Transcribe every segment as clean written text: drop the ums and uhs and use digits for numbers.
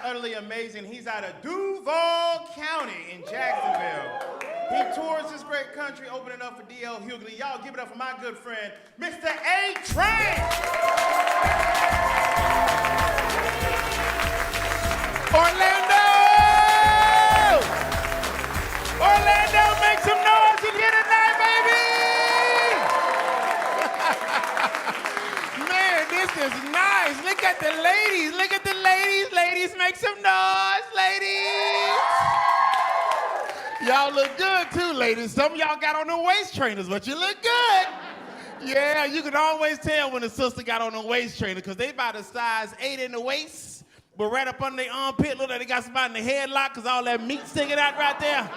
utterly amazing. He's out of Duval County in Jacksonville. He tours this great country, opening up for D.L. Hughley. Y'all give it up for my good friend, Mr. A-Train. Orlando! Orlando, make some noise in here tonight, baby! Man, this is nice. Look at the ladies. Look at the ladies. Ladies, make some noise, ladies. Y'all look good too, ladies. Some of y'all got on the waist trainers, but you look good. Yeah, you can always tell when a sister got on the waist trainer because they about a size 8 in the waist, but right up under their armpit, look like they got somebody in the headlock because all that meat sticking out right there.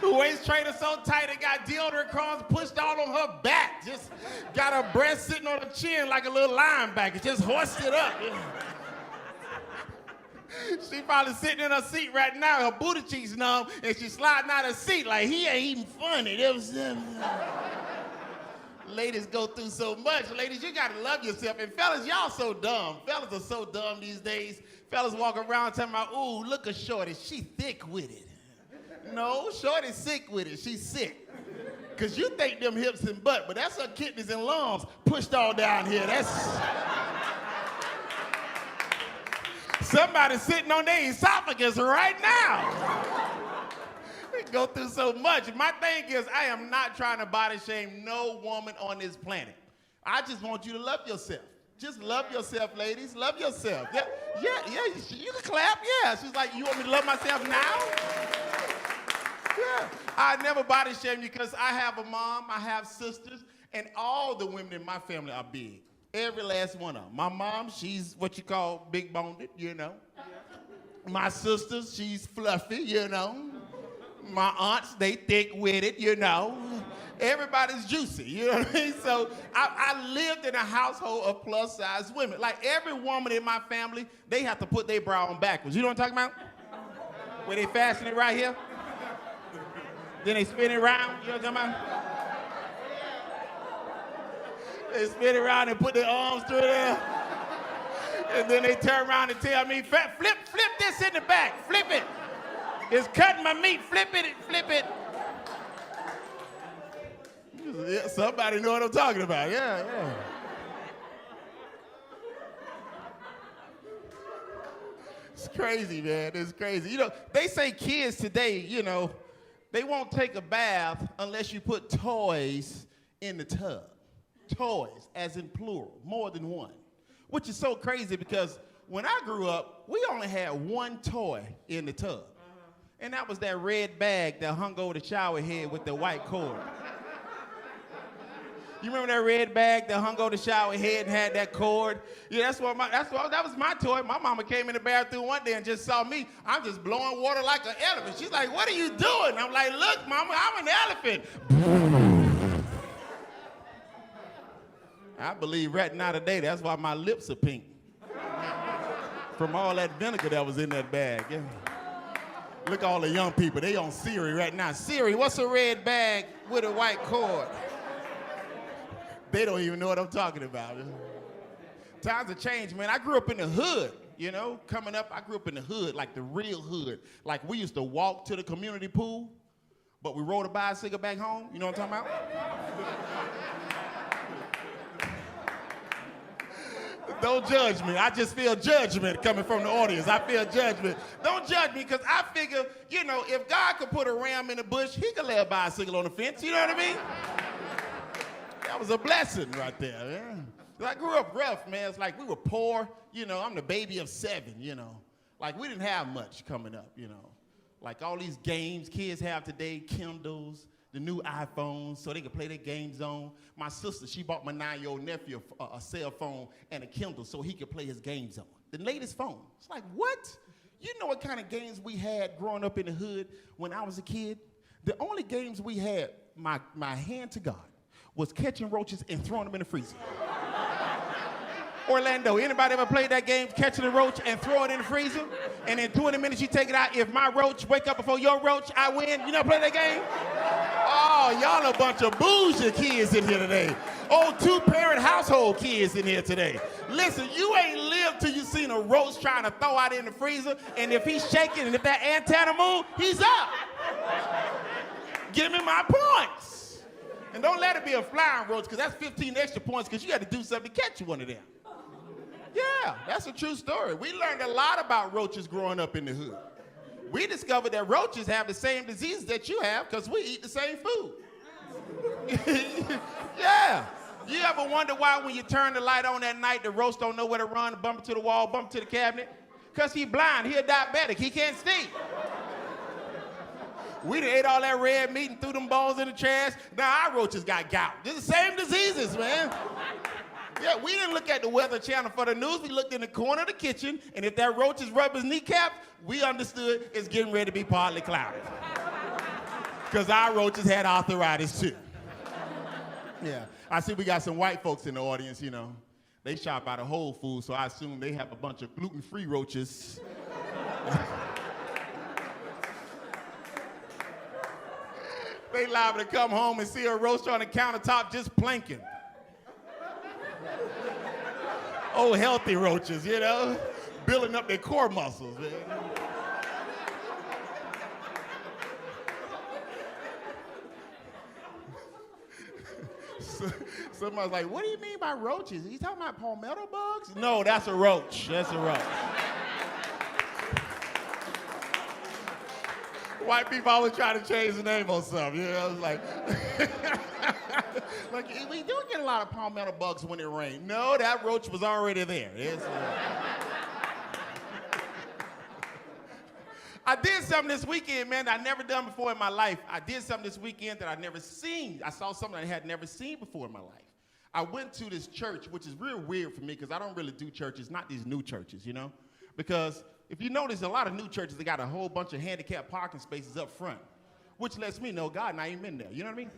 The waist trainer so tight it got deodorant crumbs pushed all on her back. Just got her breast sitting on her chin like a little linebacker. Just hoisted up. She probably sitting in her seat right now, her booty cheeks numb, and she's sliding out of her seat like he ain't even funny. Ladies go through so much. Ladies, you gotta love yourself. And fellas, y'all so dumb. Fellas are so dumb these days. Fellas walk around talking about, ooh, look at Shorty, she thick with it. No, Shorty's sick with it. She's sick. Because you think them hips and butt, but that's her kidneys and lungs pushed all down here. That's... Somebody sitting on their esophagus right now. They go through so much. My thing is, I am not trying to body shame no woman on this planet. I just want you to love yourself. Just love yourself, ladies. Love yourself. Yeah, you can clap. Yeah. She's like, you want me to love myself now? Yeah. I never body shame you because I have a mom, I have sisters, and all the women in my family are big. Every last one of them. My mom, she's what you call big-boned, you know. My sisters, she's fluffy, you know. My aunts, they thick with it, you know. Everybody's juicy, you know what I mean? So I lived in a household of plus-size women. Like every woman in my family, they have to put their bra on backwards. You know what I'm talking about? Where they fasten it right here. Then they spin it around, you know what I'm talking about? They spin it around and put their arms through there. And then they turn around and tell me, flip this in the back, flip it. It's cutting my meat, flip it. Yeah, somebody know what I'm talking about, yeah. It's crazy, man, it's crazy. You know, they say kids today, you know, they won't take a bath unless you put toys in the tub. Toys, as in plural, more than one. Which is so crazy because when I grew up, we only had one toy in the tub. And that was that red bag that hung over the shower head with the white cord. You remember that red bag that hung over the shower head and had that cord? Yeah, that was my toy. My mama came in the bathroom one day and just saw me. I'm just blowing water like an elephant. She's like, what are you doing? I'm like, look, mama, I'm an elephant. I believe right now today, that's why my lips are pink. From all that vinegar that was in that bag. Yeah. Look at all the young people, they on Siri right now. Siri, what's a red bag with a white cord? They don't even know what I'm talking about. Times have changed, man. I grew up in the hood, you know. Coming up, I grew up in the hood, like the real hood. Like we used to walk to the community pool, but we rode a bicycle back home. You know what I'm talking about? Don't judge me. I just feel judgment coming from the audience. I feel judgment. Don't judge me, because I figure, you know, if God could put a ram in the bush, he could lay a bicycle on the fence. You know what I mean? That was a blessing right there, yeah. I grew up rough, man. It's like we were poor. You know, I'm the baby of 7, you know. Like, we didn't have much coming up, you know. Like, all these games kids have today, Kindles, the new iPhones, so they could play their games on. My sister, she bought my 9-year-old nephew a cell phone and a Kindle so he could play his games on. The latest phone. It's like, what? You know what kind of games we had growing up in the hood when I was a kid? The only games we had, my hand to God, was catching roaches and throwing them in the freezer. Orlando, anybody ever played that game, catching a roach and throw it in the freezer? And in 20 minutes you take it out. If my roach wake up before your roach, I win. You never play that game? Oh, y'all a bunch of bougie kids in here today. Old 2-parent household kids in here today. Listen, you ain't lived till you seen a roach trying to throw out in the freezer, and if he's shaking and if that antenna move, he's up. Give me my points. And don't let it be a flying roach, because that's 15 extra points, because you got to do something to catch one of them. Yeah, that's a true story. We learned a lot about roaches growing up in the hood. We discovered that roaches have the same diseases that you have because we eat the same food. Yeah. You ever wonder why when you turn the light on at night, the roach don't know where to run, bump into the wall, bump to the cabinet? Because he's blind, he's a diabetic, he can't see. We done ate all that red meat and threw them bones in the trash. Now our roaches got gout. They're the same diseases, man. Yeah, we didn't look at the Weather Channel for the news. We looked in the corner of the kitchen, and if that roach is rubbing his kneecap, we understood it's getting ready to be partly cloudy. Because our roaches had arthritis too. Yeah, I see we got some white folks in the audience, you know. They shop out of Whole Foods, so I assume they have a bunch of gluten-free roaches. They liable to come home and see a roach on the countertop just planking. Oh, healthy roaches, you know, building up their core muscles, man. Somebody's like, what do you mean by roaches? Are you talking about palmetto bugs? No, that's a roach. That's a roach. White people always try to change the name on something, you know, it's like, like, we do get a lot of palmetto bugs when it rains. No, that roach was already there. I did something this weekend, man, that I never done before in my life. I did something this weekend that I'd never seen. I saw something I had never seen before in my life. I went to this church, which is real weird for me because I don't really do churches, not these new churches, you know? Because if you notice, a lot of new churches, they got a whole bunch of handicapped parking spaces up front, which lets me know God not even been there. You know what I mean?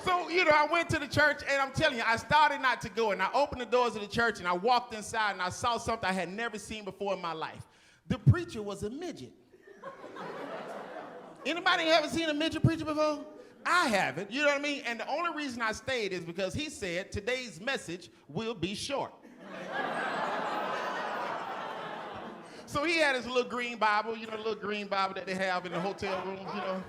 So, you know, I went to the church, and I'm telling you, I started not to go, and I opened the doors of the church, and I walked inside, and I saw something I had never seen before in my life. The preacher was a midget. Anybody ever seen a midget preacher before? I haven't, you know what I mean? And the only reason I stayed is because he said today's message will be short. So he had his little green Bible, you know, the little green Bible that they have in the hotel rooms, you know,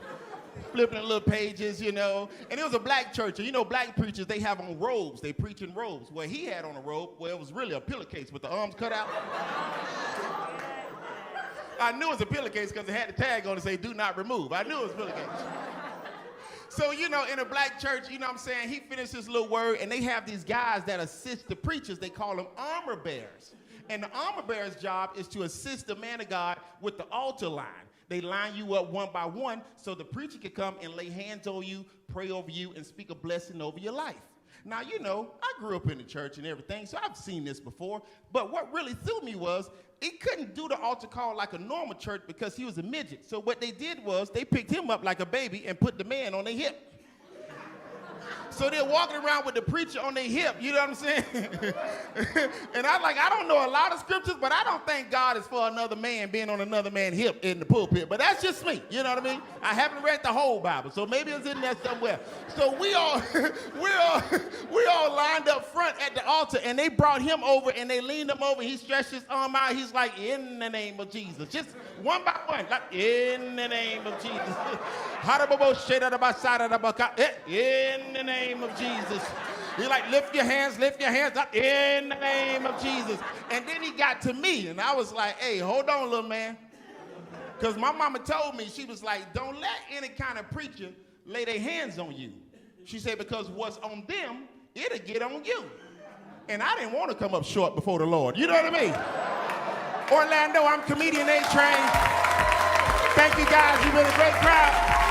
flipping the little pages, you know. And it was a black church, and you know, black preachers, they have on robes, they preach in robes. Well, he had on a robe where it was really a pillowcase with the arms cut out. I knew it was a pillowcase because it had the tag on it say, do not remove. I knew it was a pillowcase. So, you know, in a black church, you know what I'm saying, he finished his little word, and they have these guys that assist the preachers. They call them armor bearers. And the armor bearer's job is to assist the man of God with the altar line. They line you up one by one so the preacher can come and lay hands on you, pray over you, and speak a blessing over your life. Now, you know, I grew up in the church and everything, so I've seen this before. But what really threw me was it couldn't do the altar call like a normal church because he was a midget. So what they did was they picked him up like a baby and put the man on their hip. So they're walking around with the preacher on their hip, you know what I'm saying? And I don't know a lot of scriptures, but I don't think God is for another man being on another man's hip in the pulpit. But that's just me, you know what I mean? I haven't read the whole Bible, so maybe it's in there somewhere. So we all lined up front at the altar, and they brought him over, and they leaned him over. He stretched his arm out. He's like, in the name of Jesus. Just one by one, like, in the name of Jesus. In the name of Jesus. He's like, lift your hands up in the name of Jesus. And then he got to me, and I was like, hey, hold on, little man. Because my mama told me, she was like, don't let any kind of preacher lay their hands on you. She said, because what's on them, it'll get on you. And I didn't want to come up short before the Lord. You know what I mean? Orlando, I'm comedian A-Train. Thank you guys, you've been a great crowd.